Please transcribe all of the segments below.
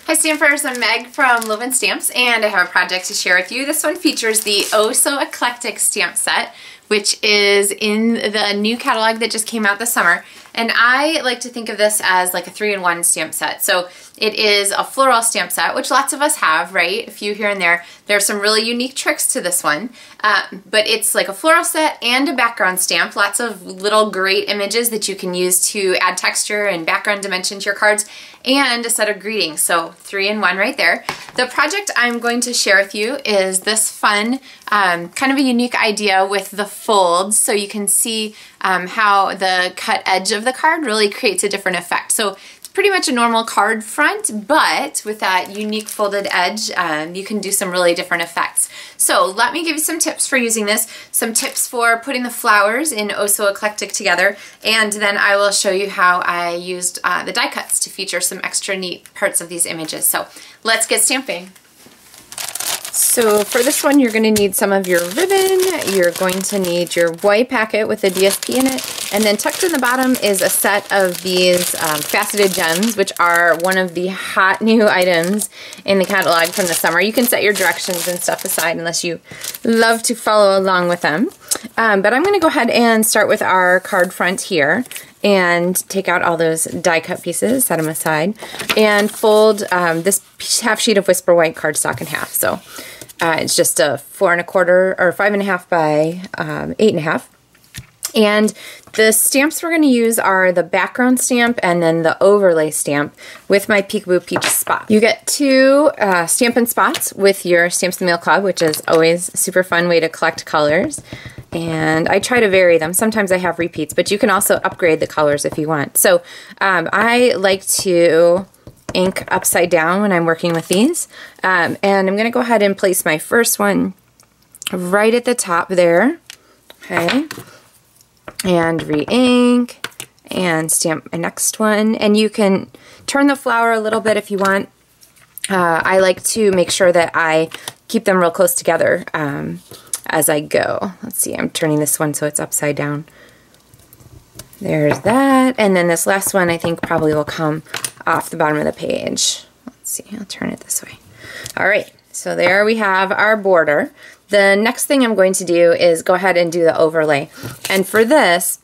Hi Stampers, I'm Meg from Loven Stamps and I have a project to share with you. This one features the Oh So Eclectic Stamp Set, which is in the new catalog that just came out this summer. And I like to think of this as like a 3-in-1 stamp set. So it is a floral stamp set, which lots of us have, right? A few here and there. There are some really unique tricks to this one, but it's like a floral set and a background stamp. Lots of little great images that you can use to add texture and background dimension to your cards, and a set of greetings. So 3-in-1 right there. The project I'm going to share with you is this fun, kind of a unique idea with the folds, so you can see how the cut edge of the card really creates a different effect. So it's pretty much a normal card front, but with that unique folded edge, you can do some really different effects. So let me give you some tips for using this, some tips for putting the flowers in Oh So Eclectic together, and then I will show you how I used the die cuts to feature some extra neat parts of these images. So let's get stamping. So for this one, you're going to need some of your ribbon, you're going to need your white packet with a DSP in it, and then tucked in the bottom is a set of these faceted gems, which are one of the hot new items in the catalog from the summer. You can set your directions and stuff aside unless you love to follow along with them. But I'm going to go ahead and start with our card front here and take out all those die cut pieces, set them aside, and fold this half sheet of Whisper White cardstock in half. So it's just a 4 1/4 or 5 1/2 by 8 1/2. And the stamps we're going to use are the background stamp and then the overlay stamp with my Peekaboo Peach spot. You get 2 Stampin' Spots with your Stamps in the Mail Club, which is always a super fun way to collect colors. And I try to vary them. Sometimes I have repeats, but you can also upgrade the colors if you want. So I like to ink upside down when I'm working with these. And I'm going to go ahead and place my first one right at the top there. Okay. And re-ink and stamp my next one. And you can turn the flower a little bit if you want. I like to make sure that I keep them real close together as I go. Let's see, I'm turning this one so it's upside down. There's that. And then this last one I think probably will come off the bottom of the page. Let's see, I'll turn it this way. All right, so there we have our border. The next thing I'm going to do is go ahead and do the overlay. And for this,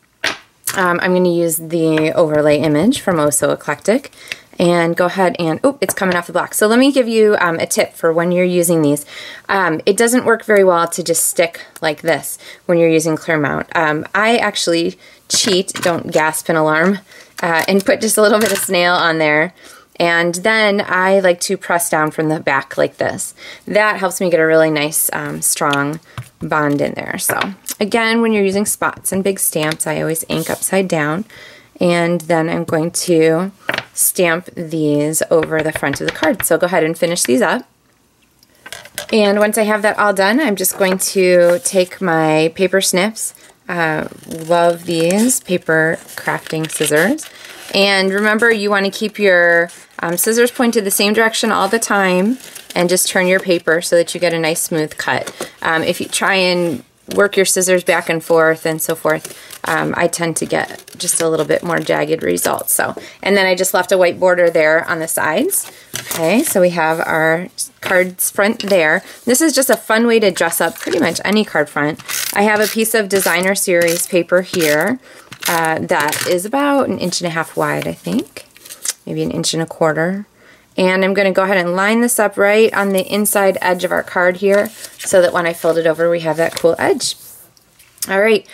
I'm going to use the overlay image from Oh So Eclectic and go ahead and, oh, it's coming off the block. So let me give you a tip for when you're using these. It doesn't work very well to just stick like this when you're using clear mount. I actually cheat, don't gasp and alarm, and put just a little bit of snail on there. And then I like to press down from the back like this. That helps me get a really nice strong bond in there. So again, when you're using spots and big stamps, I always ink upside down. And then I'm going to stamp these over the front of the card. So go ahead and finish these up. And once I have that all done, I'm just going to take my paper snips. Love these paper crafting scissors. And remember, you want to keep your scissors pointed the same direction all the time and just turn your paper so that you get a nice smooth cut. If you try and work your scissors back and forth and so forth, I tend to get just a little bit more jagged results. So, and then I just left a white border there on the sides. Okay, so we have our card's front there. This is just a fun way to dress up pretty much any card front. I have a piece of Designer Series paper here that is about 1.5 inches wide, I think, maybe 1 1/4 inches. And I'm going to go ahead and line this up right on the inside edge of our card here so that when I fold it over, we have that cool edge. All right,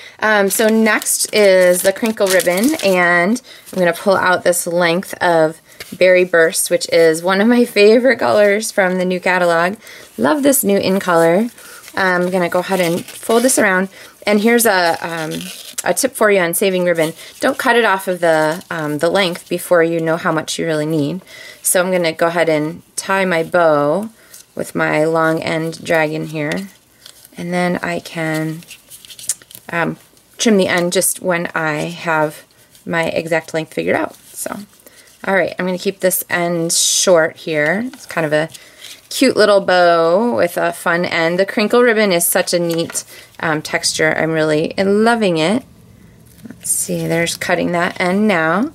so next is the Crinkle Ribbon, and I'm going to pull out this length of Berry Burst, which is one of my favorite colors from the new catalog. Love this new in color. I'm going to go ahead and fold this around, and here's a tip for you on saving ribbon. Don't cut it off of the length before you know how much you really need. So I'm going to go ahead and tie my bow with my long end dragon here, and then I can trim the end just when I have my exact length figured out. So, all right, I'm going to keep this end short here. It's kind of a cute little bow with a fun end. The Crinkle Ribbon is such a neat texture. I'm really loving it. Let's see, there's cutting that end now.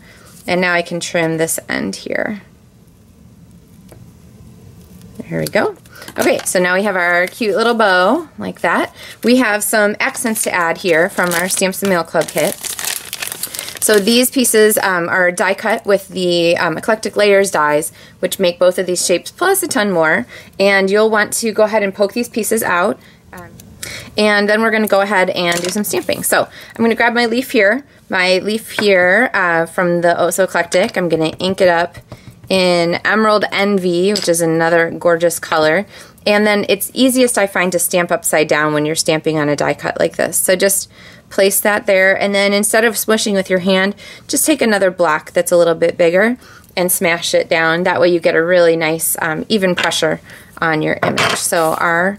And now I can trim this end here. Here we go. Okay, so now we have our cute little bow like that. We have some accents to add here from our Stamps and Mail Club kit. So these pieces are die cut with the Eclectic Layers dies, which make both of these shapes plus a ton more. And you'll want to go ahead and poke these pieces out. And then we're going to go ahead and do some stamping. So I'm going to grab my leaf here. My leaf here from the Oh So Eclectic. I'm going to ink it up in Emerald Envy, which is another gorgeous color. And then it's easiest, I find, to stamp upside down when you're stamping on a die cut like this. So just place that there, and then instead of smushing with your hand, just take another block that's a little bit bigger and smash it down. That way you get a really nice even pressure on your image. So our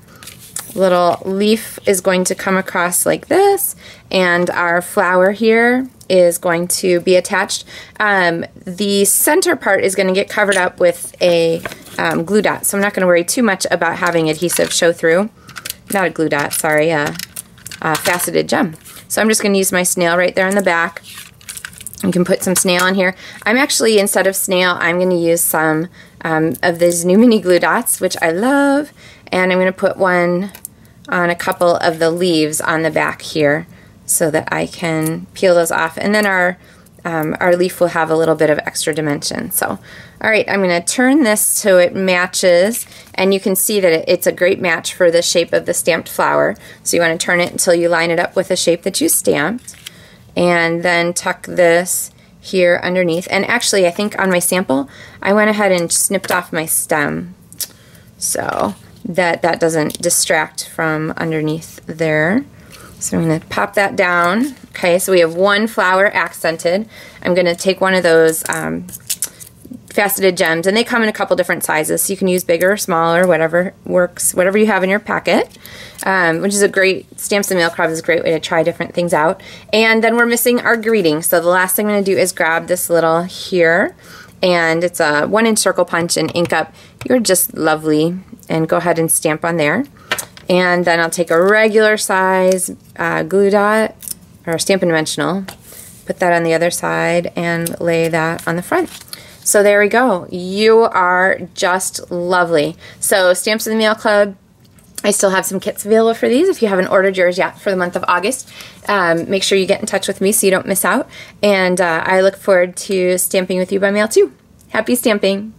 little leaf is going to come across like this, and our flower here is going to be attached. The center part is going to get covered up with a glue dot, so I'm not going to worry too much about having adhesive show through. Not a glue dot, sorry, a faceted gem. So I'm just going to use my snail right there in the back. You can put some snail on here. I'm actually, instead of snail, I'm going to use some of these new mini glue dots, which I love, and I'm going to put one on a couple of the leaves on the back here so that I can peel those off. And then our leaf will have a little bit of extra dimension. So, all right, I'm going to turn this so it matches, and you can see that it's a great match for the shape of the stamped flower. So you want to turn it until you line it up with the shape that you stamped, and then tuck this here underneath. And actually, I think on my sample, I went ahead and snipped off my stem so that doesn't distract from underneath there. So I'm going to pop that down. Okay, so we have one flower accented. I'm going to take one of those faceted gems, and they come in a couple different sizes, so you can use bigger or smaller, whatever works, whatever you have in your packet, which is a great, Stamps and Mail Club is a great way to try different things out. And then we're missing our greeting, so the last thing I'm going to do is grab this little here, and it's a 1-inch circle punch and ink up You're Just Lovely, and go ahead and stamp on there. And then I'll take a regular size glue dot, or Stampin' Dimensional, put that on the other side, and lay that on the front. So there we go. You are just lovely. So Stamps in the Mail Club, I still have some kits available for these if you haven't ordered yours yet for the month of August. Make sure you get in touch with me so you don't miss out. And I look forward to stamping with you by mail too. Happy stamping!